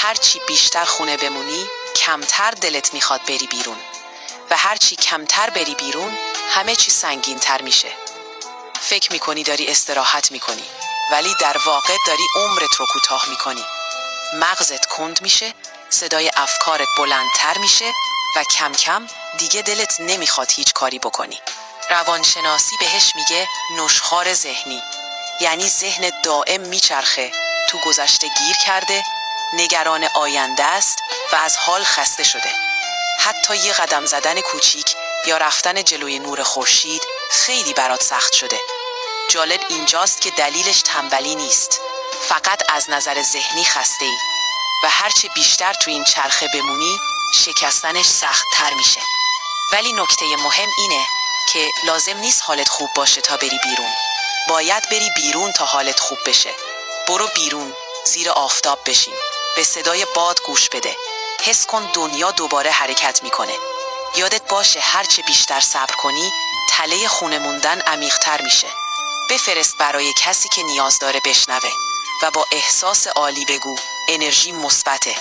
هرچی بیشتر خونه بمونی کمتر دلت میخواد بری بیرون و هرچی کمتر بری بیرون همه چی سنگین تر میشه. فکر میکنی داری استراحت میکنی ولی در واقع داری عمرت رو کوتاه میکنی. مغزت کند میشه، صدای افکارت بلندتر میشه و کم کم دیگه دلت نمیخواد هیچ کاری بکنی. روانشناسی بهش میگه نشخوار ذهنی، یعنی ذهن دائم میچرخه، تو گذشته گیر کرده، نگران آینده است و از حال خسته شده. حتی یه قدم زدن کوچیک یا رفتن جلوی نور خورشید خیلی برات سخت شده. جالب اینجاست که دلیلش تنبلی نیست، فقط از نظر ذهنی خسته ای و هرچه بیشتر تو این چرخه بمونی شکستنش سخت تر میشه. ولی نکته مهم اینه که لازم نیست حالت خوب باشه تا بری بیرون، باید بری بیرون تا حالت خوب بشه. برو بیرون، زیر آفتاب بشین، به صدای باد گوش بده، حس کن دنیا دوباره حرکت میکنه. یادت باشه هرچه بیشتر صبر کنی تله خونه موندن عمیق‌تر میشه. بفرست برای کسی که نیاز داره بشنوه و با احساس عالی بگو انرژی مثبته.